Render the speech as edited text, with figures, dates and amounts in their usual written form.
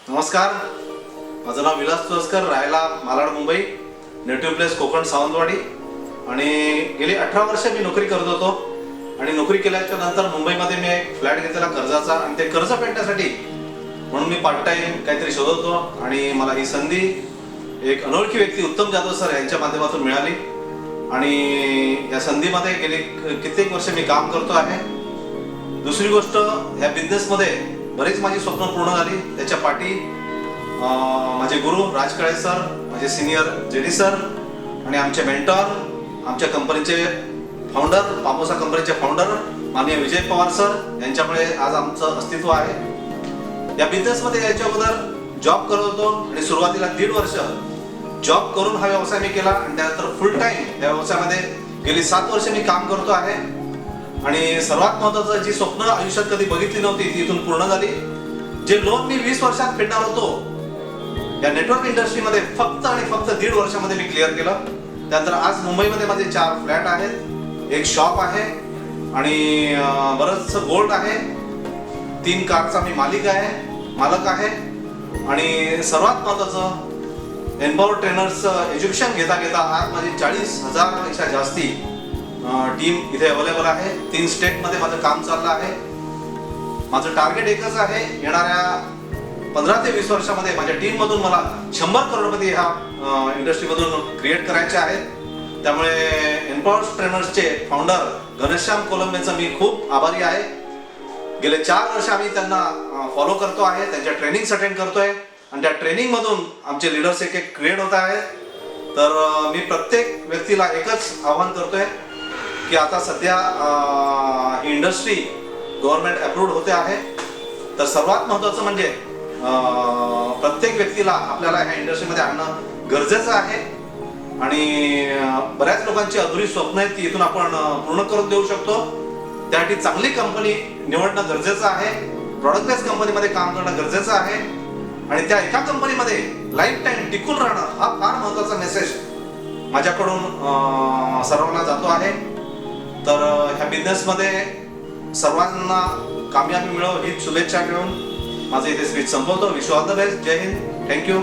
नमस्कार, माझं नाव विलास तुळसकर, राहायला मालाड मुंबई, नेटिव्ह प्लेस कोकण सावंतवाडी. आणि गेली 18 वर्ष मी नोकरी करत होतो. आणि नोकरी केल्याच्या नंतर मुंबईमध्ये मी एक फ्लॅट घेतलेला कर्जाचा, आणि ते कर्ज फेडण्यासाठी म्हणून मी पार्ट टाइम काहीतरी शोधत होतो. आणि मला ही संधी एक अनोळखी व्यक्ती उत्तम जाधव सर यांच्या माध्यमातून मिळाली. आणि या संधीमध्ये गेली कित्येक वर्ष मी काम करतो आहे. दुसरी गोष्ट, ह्या बिझनेसमध्ये बरीच माझी स्वप्न पूर्ण झाली. त्याच्या पाठी माझे गुरु राजकाळे सर, माझे सिनियर जेडी सर आणि आमचे मेंटॉर, आमच्या कंपनीचे फाउंडर, पामोसा कंपनीचे फाउंडर माननीय विजय पवार सर यांच्यामुळे आज आमचं अस्तित्व आहे. या बिझनेसमध्ये याच्या अगोदर जॉब करत होतो आणि सुरुवातीला 1.5 वर्ष जॉब करून हा व्यवसाय मी केला. आणि त्यानंतर फुल टाइम या व्यवसायामध्ये गेली 7 वर्ष मी काम करतो आहे. आणि सर्वात महत्त्वाचं, जी स्वप्न आयुष्यात कधी बघितली नव्हती ती इथून पूर्ण झाली. जे लोन मी 20 वर्षात फेडणार होतो या नेटवर्क इंडस्ट्रीमध्ये फक्त आणि फक्त 1.5 वर्षामध्ये मी क्लिअर केलं. त्यानंतर आज मुंबईमध्ये माझे 4 फ्लॅट आहेत, एक शॉप आहे आणि बरंचसं गोल्ड आहे. 3 कारचा मी मालक आहे. आणि सर्वात महत्त्वाचं, एम्पावर ट्रेनर्सचं एज्युकेशन घेता घेता आज माझी 40,000पेक्षा जास्ती टीम इथे अवेलेबल आहे. 3 स्टेटमध्ये माझं काम चाललं आहे. माझं टार्गेट एकच आहे, येणाऱ्या 15 ते 20 वर्षामध्ये माझ्या टीममधून मला 100 करोडपती ह्या इंडस्ट्रीमधून क्रिएट करायचे आहेत. त्यामुळे एम्पावर ट्रेनर्सचे फाउंडर घनश्याम कोलंबेचा मी खूप आभारी आहे. गेले 4 वर्ष आम्ही त्यांना फॉलो करतो आहे, त्यांच्या ट्रेनिंग्स अटेंड करतोय आणि त्या ट्रेनिंगमधून आमचे लीडर्स एक क्रिएट होत आहेत. तर मी प्रत्येक व्यक्तीला एकच आवाहन करतोय की आता सध्या ही इंडस्ट्री गव्हर्नमेंट अप्रूव्ड होते आहे. तर सर्वात महत्त्वाचं म्हणजे प्रत्येक व्यक्तीला आपल्याला ह्या इंडस्ट्रीमध्ये आणणं गरजेचं आहे. आणि बऱ्याच लोकांची अधुरी स्वप्न आहेत ती इथून आपण पूर्ण करून देऊ शकतो. त्यासाठी चांगली कंपनी निवडणं गरजेचं आहे. प्रॉडक्ट बेस्ड कंपनीमध्ये काम करणं गरजेचं आहे. आणि त्या एका कंपनीमध्ये लाईफ टाईम टिकून राहणं हा फार महत्त्वाचा मेसेज माझ्याकडून सर्वांना जातो आहे. तर ह्या बिझनेसमध्ये सर्वांना कामयाबी मिळो हीच शुभेच्छा घेऊन माझं इथे स्पीच संपवतो. Wish you all the best. Jai Hind. Thank you.